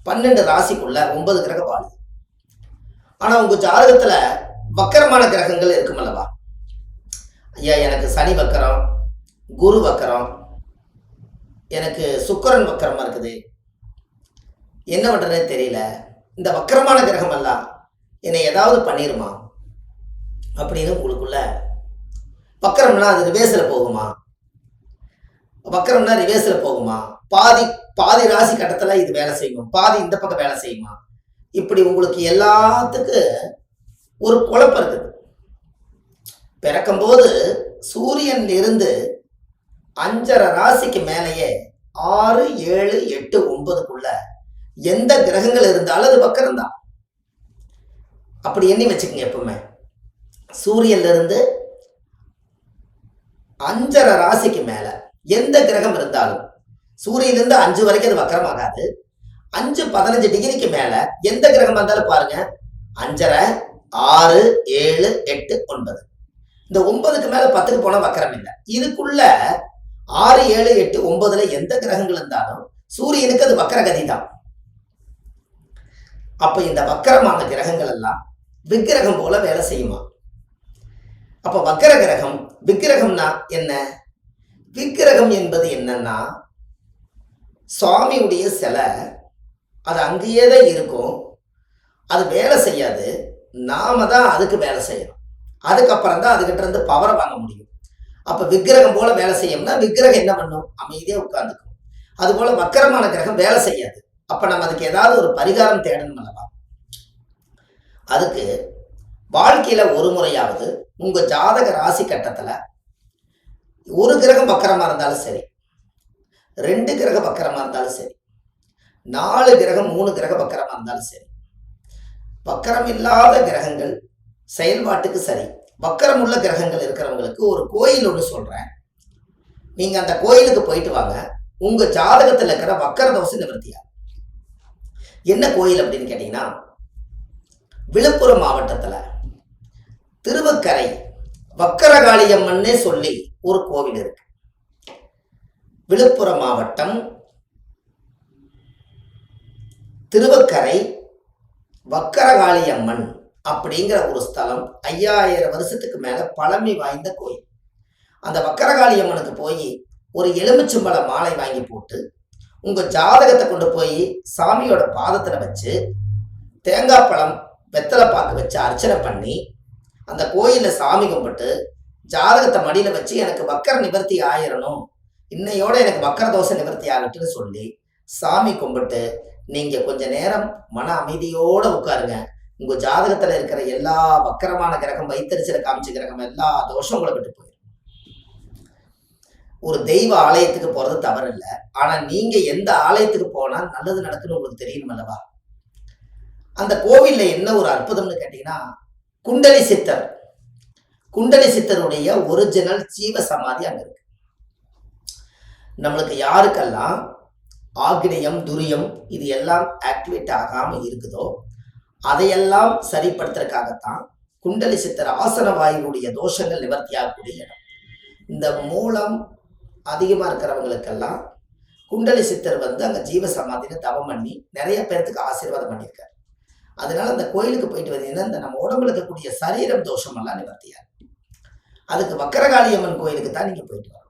12 ராசிக்குள்ள 9 கிரக வாழுது. ஆனா உங்க ஜாதகத்துல வக்கரமான கிரகங்கள் இருக்கும் அல்லவா? ஐயா எனக்கு சனி வக்கரம், குரு வக்கரம், எனக்கு சுக்கிரன் வக்கரமா இருக்குது, என்ன பண்றதுனே தெரியல, இந்த வக்கரமான கிரகம் எல்லாம் என்னை ஏதாவது பண்ணிருமா அப்படின்னு உங்களுக்குள்ள. வக்கரம்னா அது ரிவேர்ஸ்ல போகுமா? வக்கரம்னா ரிவேர்ஸ்ல போகுமா? பாதி பாதி ராசி கட்டத்துல இது வேலை செய்யும், பாதி இந்த பக்கம் வேலை செய்யுமா? இப்படி உங்களுக்கு எல்லாத்துக்கு ஒரு குழப்பம் இருக்குது. பிறக்கும்போது சூரியன்ல இருந்து 5.5 ராசிக்கு மேலேயே 6, 7, 8, 9க்குள்ள எந்த கிரகங்கள் இருந்தாலும் அது வக்கரம் தான். அப்படி எண்ணி வச்சுக்கோங்க. எப்பவுமே சூரியன்ல இருந்து 5.5 ராசிக்கு மேல எந்த கிரகம் இருந்தாலும், சூரியன்ல இருந்து 5 வரைக்கும் அது வக்கரமாகாது. 5, 15 டிகிரிக்கு மேல எந்த கிரகம் இருந்தாலும் பாருங்க, 5.5, 6, 7, 8, 9. இந்த 9க்கு மேல 10க்கு போனா வக்கரம் இல்லை. இதுக்குள்ள 6, 7, 8, 9ல எந்த கிரகங்கள் இருந்தாலும் சூரியனுக்கு அது வக்கரகதி தான். அப்ப இந்த வக்கரமான கிரகங்கள் எல்லாம் விக்கிரகம் போல வேலை செய்யுமா? அப்ப வக்கர கிரகம் விக்கிரகம்னா என்ன? விக்கிரகம் என்பது என்னன்னா, சுவாமியுடைய சிலை அது அங்கேயே தான் இருக்கும், அது வேலை செய்யாது, நாம தான் அதுக்கு வேலை செய்யணும். அதுக்கப்புறம் தான் அதுகிட்ட இருந்து பவரை வாங்க முடியும். அப்ப விக்கிரகம் போல வேலை செய்யும்னா விக்கிரகம் என்ன பண்ணும்? அமைதியா உட்கார்ந்துக்கும். அது போல வக்கரமான கிரகம் வேலை செய்யாது. அப்ப நம்ம அதுக்கு ஏதாவது ஒரு பரிகாரம் தேடணும் அல்லவா? அதுக்கு வாழ்க்கையில ஒரு முறையாவது உங்க ஜாதக ராசி கட்டத்துல ஒரு கிரகம் வக்கரமா இருந்தாலும் சரி, 2 கிரகம் வக்கரமா இருந்தாலும் சரி, 4 கிரகம் 3 கிரகம் வக்கரமா இருந்தாலும் சரி, வக்கரம் இல்லாத கிரகங்கள் செயல்பாட்டுக்கு சரி, வக்கரம் உள்ள கிரகங்கள் இருக்கிறவங்களுக்கு ஒரு கோயில் ஒன்று சொல்றேன். நீங்க அந்த கோயிலுக்கு போயிட்டு வாங்க. உங்க ஜாதகத்துல இருக்கிற வக்கர தோஷ நிவர்த்தியா. என்ன கோயில் அப்படின்னு கேட்டீங்கன்னா, விழுப்புரம் மாவட்டத்துல திருவக்கரை வக்கரகாளியம்மன்னே சொல்லி ஒரு கோவில் இருக்கு. விழுப்புரம் மாவட்டம் திருவக்கரை வக்கரகாளியம்மன் அப்படிங்கிற ஒரு ஸ்தலம் 5000 வருஷத்துக்கு மேல பழமை வாய்ந்த கோயில். அந்த வக்கரகாளியம்மனுக்கு போய் ஒரு எலுமிச்சம்பழ மாலை வாங்கி போட்டு உங்க ஜாதகத்தை கொண்டு போய் சாமியோட பாதத்துல வச்சு தேங்காய் பழம் வெத்தலை பாக்கு வச்சு அர்ச்சனை பண்ணி அந்த கோயில சாமி கும்பிட்டு ஜாதகத்தை மடியில வச்சு எனக்கு வக்கர நிவர்த்தி ஆயிரணும், இன்னையோட எனக்கு வக்கர தோஷ நிவர்த்தி ஆகட்டுன்னு சொல்லி சாமி கும்பிட்டு நீங்க கொஞ்ச நேரம் மன அமைதியோட உட்காருங்க. உங்க ஜாதகத்துல இருக்கிற எல்லா வக்கரமான கிரகம், வைத்தறிச்சல காமிச்ச கிரகம், எல்லா தோஷம் உங்களை விட்டு போயிடும். ஒரு தெய்வ ஆலயத்துக்கு போறது தவறு இல்லை. ஆனா நீங்க எந்த ஆலயத்துக்கு போனா நல்லது நடக்குன்னு உங்களுக்கு தெரியணும் அல்லவா? அந்த கோவில்ல என்ன ஒரு அற்புதம்னு கேட்டீங்கன்னா, குண்டலி சித்தர், குண்டலி சித்தருடைய ஒரிஜினல் ஜீவ சமாதி அங்க இருக்கு. நம்மளுக்கு யாருக்கெல்லாம் ஆக்னியம், துரியம் இது எல்லாம் ஆக்டிவேட் ஆகாம இருக்குதோ அதையெல்லாம் சரிப்படுத்துறதுக்காகத்தான் குண்டலி சித்தர் ஆசன வாயுடைய தோஷங்கள் நிவர்த்தி ஆகக்கூடிய இடம். இந்த மூலம் அதிகமா இருக்கிறவங்களுக்கெல்லாம் குண்டலி சித்தர் அங்க ஜீவ சமாதியில தவம் பண்ணி நிறைய பேர்த்துக்கு ஆசீர்வாதம் பண்ணியிருக்காரு. அதனால அந்த கோயிலுக்கு போயிட்டு வந்தீங்கன்னா இந்த நம்ம உடம்புல இருக்கக்கூடிய சரீரம் தோஷம் எல்லாம் நிவர்த்தியாகும். அதுக்கு வக்கரகாளியம்மன் கோயிலுக்கு தான் நீங்க போயிட்டு வரணும்.